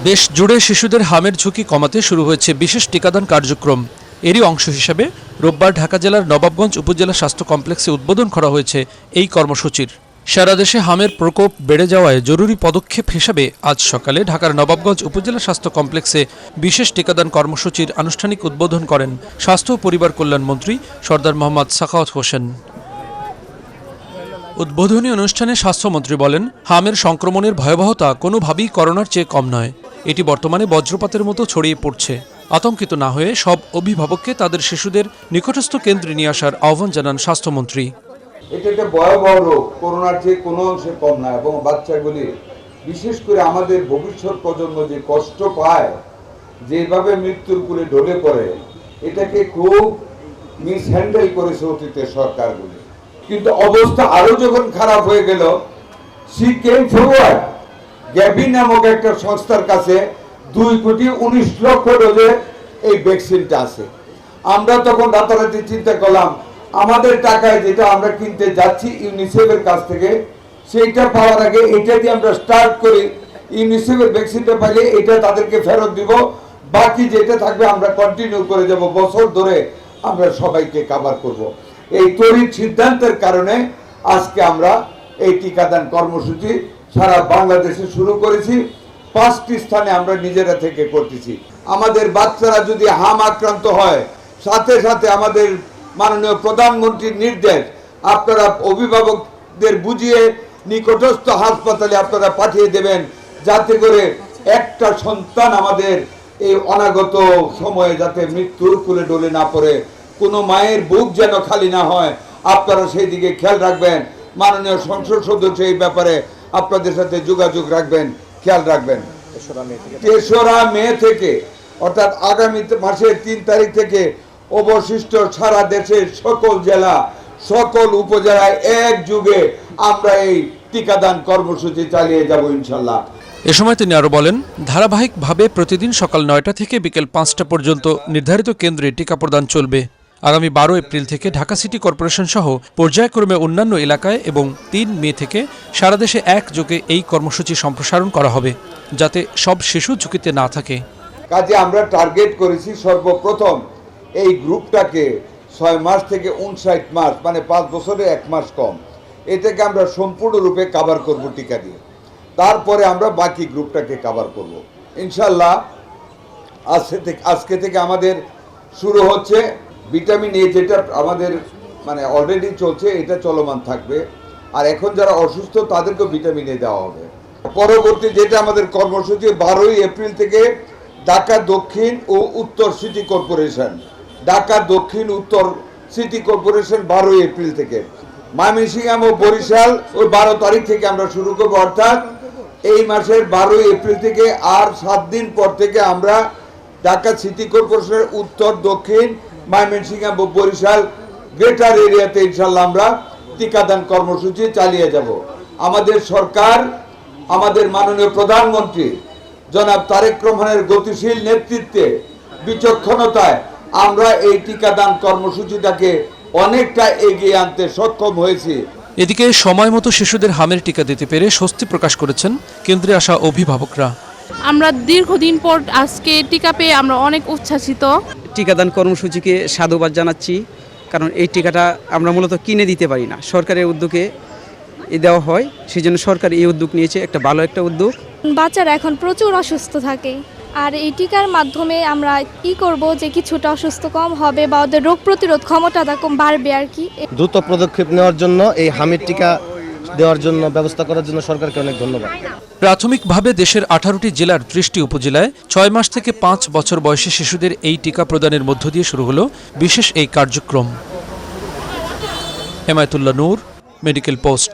দেশ জুড়ে শিশুদের হামের ঝুঁকি কমাতে শুরু হয়েছে বিশেষ টিকাদান কার্যক্রম। এরই অংশ হিসেবে রোববার ঢাকা জেলার নবাবগঞ্জ উপজেলা স্বাস্থ্য কমপ্লেক্সে উদ্বোধন করা হয়েছে এই কর্মসূচির। সারা দেশে হামের প্রকোপ বেড়ে যাওয়ায় জরুরি পদক্ষেপ হিসাবে আজ সকালে ঢাকার নবাবগঞ্জ উপজেলা স্বাস্থ্য কমপ্লেক্সে বিশেষ টিকাদান কর্মসূচির আনুষ্ঠানিক উদ্বোধন করেন স্বাস্থ্য ও পরিবার কল্যাণ মন্ত্রী সরদার মোহাম্মদ সাখাওয়াত হোসেন। উদ্বোধনী অনুষ্ঠানে স্বাস্থ্যমন্ত্রী বলেন, হামের সংক্রমণের ভয়াবহতা কোনোভাবেই করোনার চেয়ে কম নয়। এটি বর্তমানে বজ্রপাতের মতো ছড়িয়ে পড়ছে। আতঙ্কিত না হয়ে সব অভিভাবককে তাদের শিশুদের নিকটস্থ কেন্দ্রে নিয়ে আসার আহ্বান জানান স্বাস্থ্যমন্ত্রী। এটা একটা ভয়াবহ রোগ, করোনার চেয়ে কোনো অংশে কম না, এবং বাচ্চাগুলি বিশেষ করে আমাদের ভবিষ্যৎ প্রজন্ম যে কষ্ট পায়, যেভাবে মৃত্যুর কুলে ঢলে পড়ে, এটাকে খুব মিসহ্যান্ডেল করেছে অতীতের সরকারগুলি। কিন্তু অবস্থা আরো যখন খারাপ হয়ে গেল, সি কেম ফরওয়ার্ড, গ্যাভি নামক একটা সংস্থার কাছে 2,19,00,000 ডোজে এই ভ্যাকসিনটা আছে। আমরা তখন রাতারাতি চিন্তা করলাম, আমাদের টাকায় যেটা আমরা কিনতে যাচ্ছি ইউনিসেফের কাছ থেকে, সেইটা পাওয়ার আগে এটা দিয়ে আমরা স্টার্ট করি। ইউনিসেফের ভ্যাকসিনটা পাইলে এটা তাদেরকে ফেরত দিব, বাকি যেটা থাকবে আমরা কন্টিনিউ করে যাব, বছর ধরে আমরা সবাইকে কভার করব। এই তড়িৎ সিদ্ধান্তের কারণে আজকে আমরা এই টিকাদান কর্মসূচি সারা বাংলাদেশে শুরু করেছি। 5টি স্থানে আমরা নিজেরা থেকে করতেছি। আমাদের বাচ্চারা যদি হাম আক্রান্ত হয়, সাথে সাথে আমাদের মাননীয় প্রধানমন্ত্রীর নির্দেশ, আপনারা অভিভাবকদের বুঝিয়ে নিকটস্থ হাসপাতালে আপনারা পাঠিয়ে দেবেন, যাতে করে একটা সন্তান আমাদের এই অনাগত সময়ে যাতে মৃত্যুর কুলে ডলে না পড়ে, কোনো মায়ের বুক যেন খালি না হয়। আপনারা সেই দিকে খেয়াল রাখবেন। মাননীয় সংসদ সদস্য এই ব্যাপারে আপনাদের সাথে যোগাযোগ রাখবেন, খেয়াল রাখবেন। 3রা মে থেকে অর্থাৎ আগামী মাসের 3 তারিখ থেকে অবশিষ্ট সারা দেশের সকল জেলা, সকল উপজেলায় একযোগে আমরা এই টিকাদান কর্মসূচি চালিয়ে যাব ইনশাল্লাহ। এ সময় তিনি আরও বলেন, ধারাবাহিকভাবে প্রতিদিন সকাল 9টা থেকে বিকেল 5টা পর্যন্ত নির্ধারিত কেন্দ্রে টিকা প্রদান চলবে। আগামী 12 এপ্রিল থেকে ঢাকা সিটি কর্পোরেশন সহ পর্যায়ক্রমে অন্যান্য এলাকায় এবং 3 মে থেকে সারা দেশে একযোগে এই কর্মসূচি সম্প্রসারণ করা হবে, যাতে সব শিশু ঝুঁকিতে না থাকে। কাজে আমরা টার্গেট করেছি সর্বপ্রথম এই গ্রুপটাকে 6 মাস থেকে 59 মাস, মানে 5 বছরে 1 মাস কম, এটাকে আমরা সম্পূর্ণরূপে কভার করব টিকা দিয়ে। তারপরে আমরা বাকি গ্রুপটাকে কভার করব ইনশাল্লাহ। আজকে থেকে আমাদের শুরু হচ্ছে ভিটামিন এ, যেটা আমাদের মানে অলরেডি চলছে, এটা চলমান থাকবে। আর এখন যারা অসুস্থ তাদেরকেও ভিটামিন এ দেওয়া হবে। পরবর্তী যেটা আমাদের কর্মসূচি, 12 এপ্রিল থেকে ঢাকা দক্ষিণ ও উত্তর সিটি কর্পোরেশন, ঢাকা দক্ষিণ উত্তর সিটি কর্পোরেশন 12 এপ্রিল থেকে, ময়মনসিংহ ও বরিশাল ওই 12 তারিখ থেকে আমরা শুরু করব। অর্থাৎ এই মাসের 12 এপ্রিল থেকে আর 7 দিন পর থেকে আমরা ঢাকা সিটি কর্পোরেশনের উত্তর, দক্ষিণ, ময়মনসিংহ ও বরিশাল গ্রেটার এরিয়াতে ইনশাল্লাহ আমরা টিকাদান কর্মসূচি চালিয়ে যাব। আমাদের সরকার, আমাদের মাননীয় প্রধানমন্ত্রী জনাব তারেক রহমানের গতিশীল নেতৃত্বে, বিচক্ষণতায় আমরা এই টিকাদান কর্মসূচিটাকে অনেকটা এগিয়ে আনতে সক্ষম হয়েছি। এদিকে সময় মতো শিশুদের হামের টিকা দিতে পেরে স্বস্তি প্রকাশ করেছেন কেন্দ্রে আসা অভিভাবকরা। আমরা দীর্ঘদিন পর আজকে টিকা পেয়ে আমরা অনেক উচ্ছ্বাসিত। টিকাদান কর্মসূচিকে সাধুবাদ জানাচ্ছি, কারণ এই টিকাটা আমরা মূলত কিনে দিতে পারি না, সরকারের উদ্যোগে দেওয়া হয়, সেই জন্য সরকার এই উদ্যোগ নিয়েছে, একটা ভালো একটা উদ্যোগ। বাচ্চারা এখন প্রচুর অসুস্থ থাকে, আর এই টিকার মাধ্যমে আমরা কি করব যে কিছুটা অসুস্থ কম হবে বা ওদের রোগ প্রতিরোধ ক্ষমতাটা কম বাড়বে আর কি। দ্রুত পদক্ষেপ নেওয়ার জন্য, এই হামের টিকা দেওয়ার জন্য ব্যবস্থা করার জন্য সরকারকে অনেক ধন্যবাদ। প্রাথমিকভাবে দেশের 18টি জেলার 30টি উপজেলায় 6 মাস থেকে 5 বছর বয়সী শিশুদের এই টিকা প্রদানের মধ্য দিয়ে শুরু হলো বিশেষ এই কার্যক্রম। হেমায়েতুল্লাহ নূর, মেডিকেল পোস্ট।